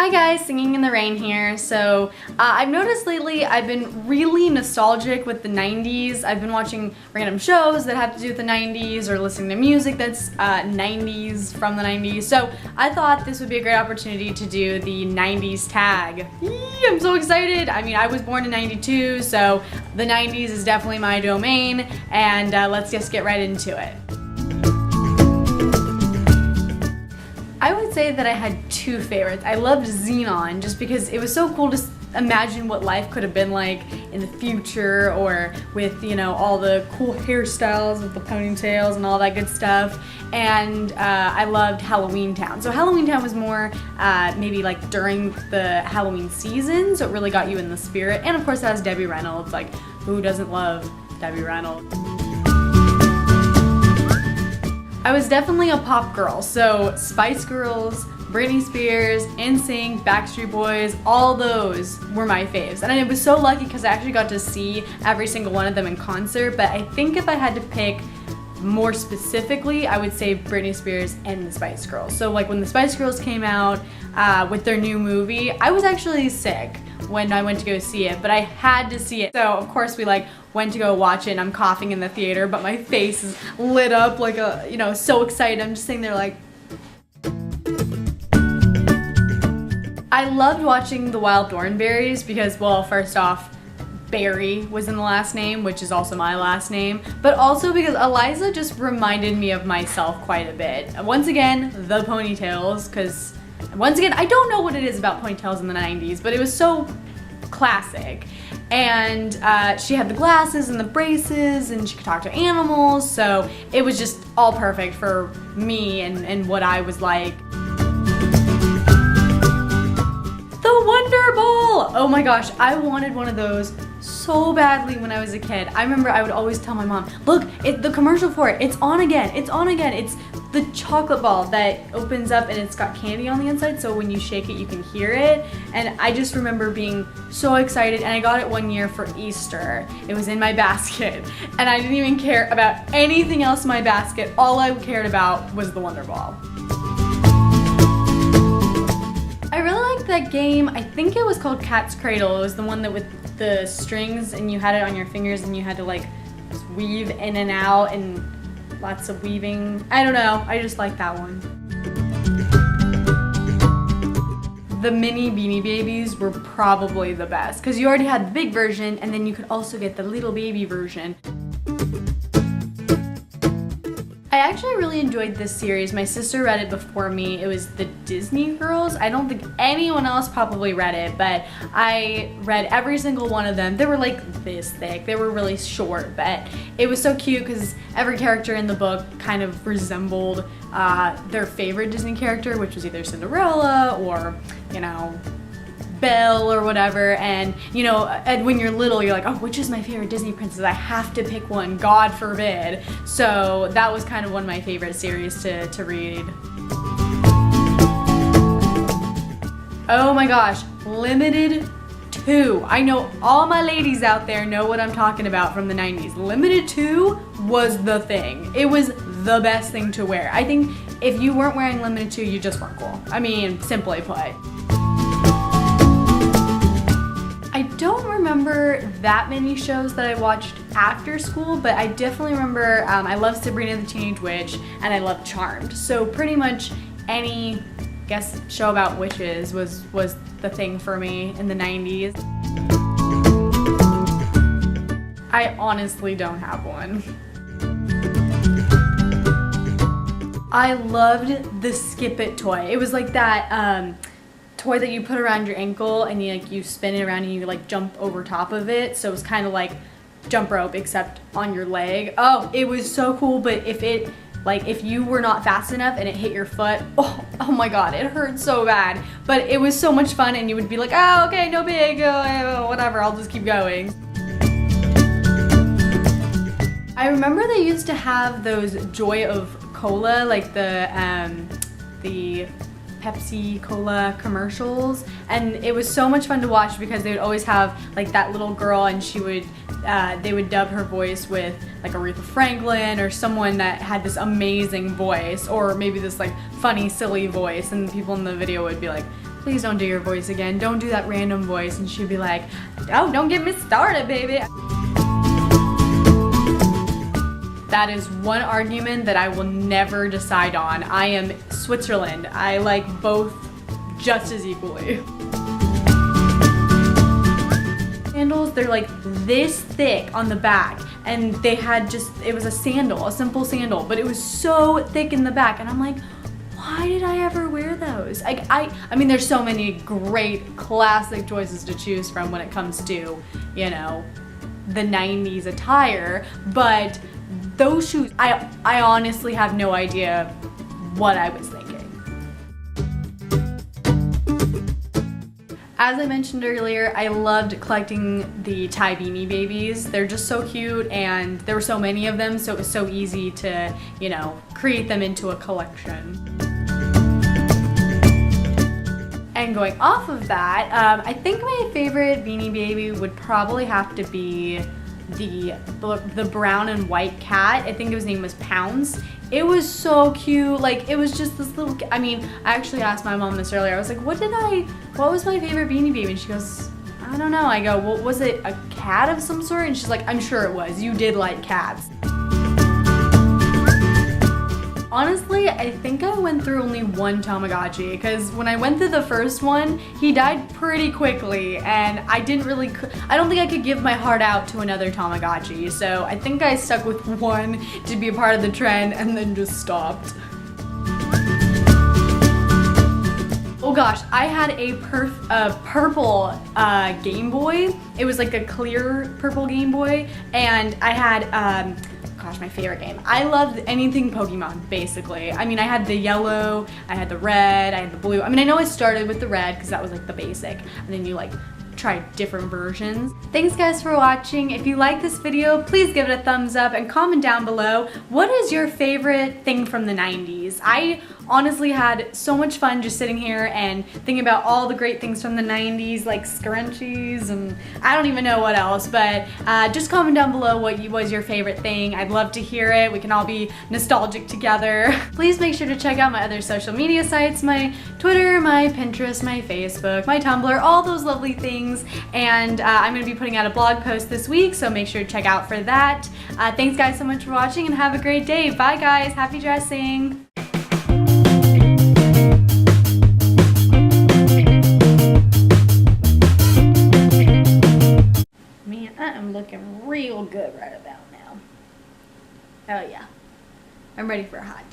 Hi guys, Singing in the Rain here. So I've noticed lately I've been really nostalgic with the 90s. I've been watching random shows that have to do with the 90s or listening to music that's 90s from the 90s. So I thought this would be a great opportunity to do the 90s tag. Yee, I'm so excited. I mean, I was born in 92, so the 90s is definitely my domain, and let's just get right into it. I would say that I had two favorites. I loved Singnntherain just because it was so cool to imagine what life could have been like in the future, or with, you know, all the cool hairstyles with the ponytails and all that good stuff. And I loved Halloween Town. So Halloween Town was more maybe like during the Halloween season, so it really got you in the spirit. And of course it has Debbie Reynolds. Like, who doesn't love Debbie Reynolds? I was definitely a pop girl, so Spice Girls, Britney Spears, NSYNC, Backstreet Boys, all those were my faves. And I was so lucky because I actually got to see every single one of them in concert, but I think if I had to pick more specifically, I would say Britney Spears and the Spice Girls. So like when the Spice Girls came out with their new movie, I was actually sick when I went to go see it, but I had to see it. So of course we went to go watch it, and I'm coughing in the theater, but my face is lit up like a, you know, so excited. I'm just sitting there like. I loved watching the Wild Thornberrys because, well, first off, Barry was in the last name, which is also my last name, but also because Eliza just reminded me of myself quite a bit. Once again, the ponytails, because once again, I don't know what it is about ponytails in the 90s, but it was so classic. And she had the glasses and the braces, and she could talk to animals, so it was just all perfect for me and what I was like. The Wonder Ball! Oh my gosh, I wanted one of those so badly when I was a kid. I remember I would always tell my mom, look, the commercial for it, it's on again, it's on again. It's the chocolate ball that opens up and it's got candy on the inside, so when you shake it you can hear it. And I just remember being so excited, and I got it one year for Easter. It was in my basket, and I didn't even care about anything else in my basket. All I cared about was the Wonder Ball. I really liked that game. I think it was called Cat's Cradle. It was the one that with the strings, and you had it on your fingers and you had to like just weave in and out, and lots of weaving. I don't know, I just like that one. The mini Beanie Babies were probably the best because you already had the big version, and then you could also get the little baby version. I actually really enjoyed this series. My sister read it before me. It was the Disney Girls. I don't think anyone else probably read it, but I read every single one of them. They were like this thick. They were really short, but it was so cute because every character in the book kind of resembled their favorite Disney character, which was either Cinderella or, you know, Belle or whatever. And you know, and when you're little you're like, oh, which is my favorite Disney princess? I have to pick one, God forbid. So that was kind of one of my favorite series to read. Oh my gosh, Limited 2. I know all my ladies out there know what I'm talking about from the 90s. Limited 2 was the thing. It was the best thing to wear. I think if you weren't wearing Limited 2, you just weren't cool. I mean, simply put. I don't remember that many shows that I watched after school, but I definitely remember I loved Sabrina the Teenage Witch, and I loved Charmed. So pretty much any, I guess, show about witches was the thing for me in the 90s. I honestly don't have one. I loved the Skip It toy. It was like that toy that you put around your ankle, and you spin it around and you like jump over top of it, so it was kind of like jump rope except on your leg. Oh, it was so cool. But if you were not fast enough and it hit your foot, oh my god, it hurt so bad. But it was so much fun, and you would be like, oh, okay, no big, whatever, I'll just keep going. I remember they used to have those Joy of Cola, like the Pepsi Cola commercials, and it was so much fun to watch because they would always have like that little girl, and she would they would dub her voice with like Aretha Franklin or someone that had this amazing voice, or maybe this like funny silly voice, and the people in the video would be like, please don't do your voice again. Don't do that random voice. And she'd be like, oh, don't get me started, baby. That is one argument that I will never decide on. I am Switzerland. I like both just as equally. Sandals, they're like this thick on the back, and they had it was a sandal, a simple sandal, but it was so thick in the back, and I'm like, why did I ever wear those? I mean, there's so many great classic choices to choose from when it comes to, you know, the 90s attire, but those shoes, I honestly have no idea what I was thinking. As I mentioned earlier, I loved collecting the tie beanie babies. They're just so cute, and there were so many of them, so it was so easy to, you know, create them into a collection. And going off of that, I think my favorite Beanie Baby would probably have to be the brown and white cat. I think his name was Pounds. It was so cute. Like, it was just this little, I mean, I actually asked my mom this earlier. I was like, what was my favorite Beanie Baby? And she goes, I don't know. I go, well, was it a cat of some sort? And she's like, I'm sure it was. You did like cats. Honestly, I think I went through only one Tamagotchi, because when I went through the first one, he died pretty quickly, and I don't think I could give my heart out to another Tamagotchi, so I think I stuck with one to be a part of the trend and then just stopped. Oh gosh, I had a purple Game Boy. It was like a clear purple Game Boy, and I had, gosh, my favorite game. I loved anything Pokemon, basically. I mean, I had the yellow, I had the red, I had the blue. I mean, I know I started with the red because that was like the basic, and then you like try different versions. Thanks guys for watching. If you like this video, please give it a thumbs up and comment down below, what is your favorite thing from the 90s? I honestly had so much fun just sitting here and thinking about all the great things from the 90s, like scrunchies and I don't even know what else, but just comment down below what was your favorite thing. I'd love to hear it. We can all be nostalgic together. Please make sure to check out my other social media sites, my Twitter, my Pinterest, my Facebook, my Tumblr, all those lovely things. And I'm going to be putting out a blog post this week, so make sure to check out for that. Thanks guys so much for watching, and have a great day. Bye guys. Happy dressing. Man, I am looking real good right about now. Oh yeah. I'm ready for a hot